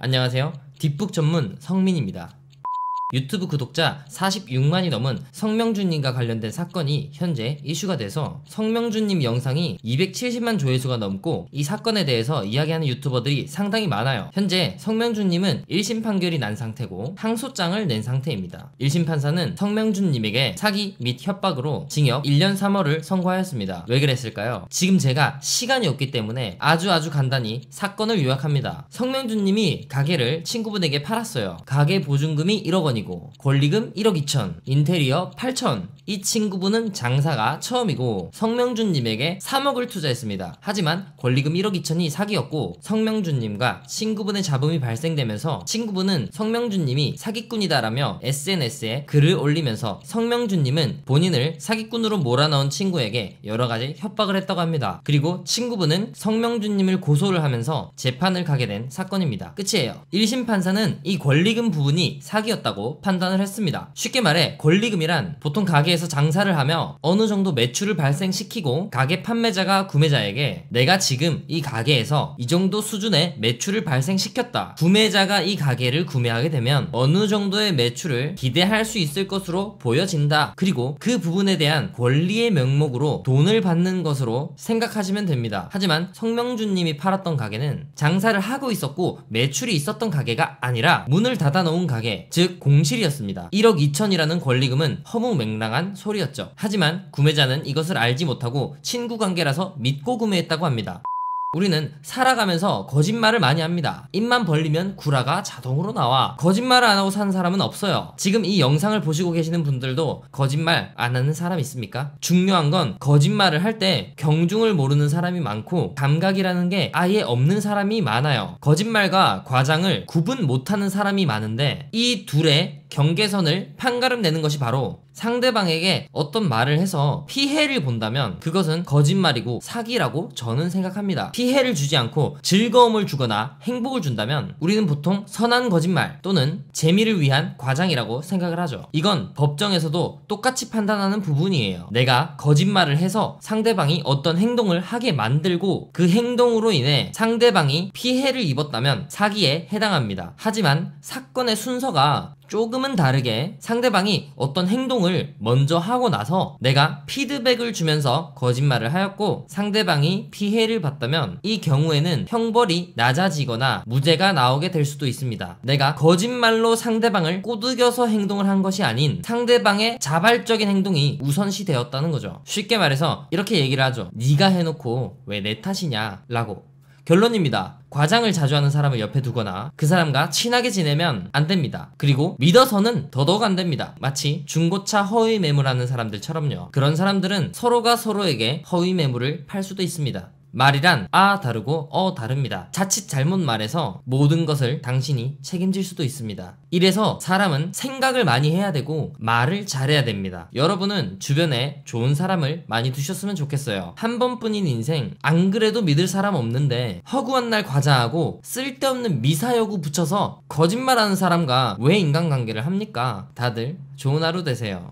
안녕하세요. 뒷북 전문 성민입니다. 유튜브 구독자 46만이 넘은 성명준님과 관련된 사건이 현재 이슈가 돼서 성명준님 영상이 270만 조회수가 넘고 이 사건에 대해서 이야기하는 유튜버들이 상당히 많아요. 현재 성명준님은 1심 판결이 난 상태고 항소장을 낸 상태입니다. 1심 판사는 성명준님에게 사기 및 협박으로 징역 1년 3월을 선고하였습니다. 왜 그랬을까요? 지금 제가 시간이 없기 때문에 아주 간단히 사건을 요약합니다. 성명준님이 가게를 친구분에게 팔았어요. 가게 보증금이 1억 원이고 권리금 1억 2천, 인테리어 8천. 이 친구분은 장사가 처음이고 성명준님에게 3억을 투자했습니다. 하지만 권리금 1억 2천이 사기였고 성명준님과 친구분의 잡음이 발생되면서 친구분은 성명준님이 사기꾼이다라며 SNS에 글을 올리면서 성명준님은 본인을 사기꾼으로 몰아넣은 친구에게 여러가지 협박을 했다고 합니다. 그리고 친구분은 성명준님을 고소를 하면서 재판을 가게 된 사건입니다. 끝이에요. 1심 판사는 이 권리금 부분이 사기였다고 판단을 했습니다. 쉽게 말해 권리금이란 보통 가게에서 장사를 하며 어느 정도 매출을 발생시키고 가게 판매자가 구매자에게 내가 지금 이 가게에서 이 정도 수준의 매출을 발생시켰다. 구매자가 이 가게를 구매하게 되면 어느 정도의 매출을 기대할 수 있을 것으로 보여진다. 그리고 그 부분에 대한 권리의 명목으로 돈을 받는 것으로 생각하시면 됩니다. 하지만 성명준님이 팔았던 가게는 장사를 하고 있었고 매출이 있었던 가게가 아니라 문을 닫아놓은 가게, 즉 공실이었습니다. 1억 2천이라는 권리금은 허무맹랑한 소리였죠. 하지만 구매자는 이것을 알지 못하고 친구 관계라서 믿고 구매했다고 합니다. 우리는 살아가면서 거짓말을 많이 합니다. 입만 벌리면 구라가 자동으로 나와. 거짓말을 안 하고 사는 사람은 없어요. 지금 이 영상을 보시고 계시는 분들도 거짓말 안 하는 사람 있습니까? 중요한 건 거짓말을 할 때 경중을 모르는 사람이 많고 감각이라는 게 아예 없는 사람이 많아요. 거짓말과 과장을 구분 못하는 사람이 많은데 이 둘의 경계선을 판가름 내는 것이 바로 상대방에게 어떤 말을 해서 피해를 본다면 그것은 거짓말이고 사기라고 저는 생각합니다. 피해를 주지 않고 즐거움을 주거나 행복을 준다면 우리는 보통 선한 거짓말 또는 재미를 위한 과장이라고 생각을 하죠. 이건 법정에서도 똑같이 판단하는 부분이에요. 내가 거짓말을 해서 상대방이 어떤 행동을 하게 만들고 그 행동으로 인해 상대방이 피해를 입었다면 사기에 해당합니다. 하지만 사건의 순서가 조금은 다르게 상대방이 어떤 행동을 먼저 하고 나서 내가 피드백을 주면서 거짓말을 하였고 상대방이 피해를 봤다면 이 경우에는 형벌이 낮아지거나 무죄가 나오게 될 수도 있습니다. 내가 거짓말로 상대방을 꼬드겨서 행동을 한 것이 아닌 상대방의 자발적인 행동이 우선시 되었다는 거죠. 쉽게 말해서 이렇게 얘기를 하죠. 네가 해놓고 왜 내 탓이냐 라고. 결론입니다. 과장을 자주 하는 사람을 옆에 두거나 그 사람과 친하게 지내면 안 됩니다. 그리고 믿어서는 더더욱 안 됩니다. 마치 중고차 허위 매물하는 사람들처럼요. 그런 사람들은 서로가 서로에게 허위 매물을 팔 수도 있습니다. 말이란 아 다르고 어 다릅니다. 자칫 잘못 말해서 모든 것을 당신이 책임질 수도 있습니다. 이래서 사람은 생각을 많이 해야 되고 말을 잘해야 됩니다. 여러분은 주변에 좋은 사람을 많이 두셨으면 좋겠어요. 한 번뿐인 인생 안 그래도 믿을 사람 없는데 허구한 날 과장하고 쓸데없는 미사여구 붙여서 거짓말하는 사람과 왜 인간관계를 합니까? 다들 좋은 하루 되세요.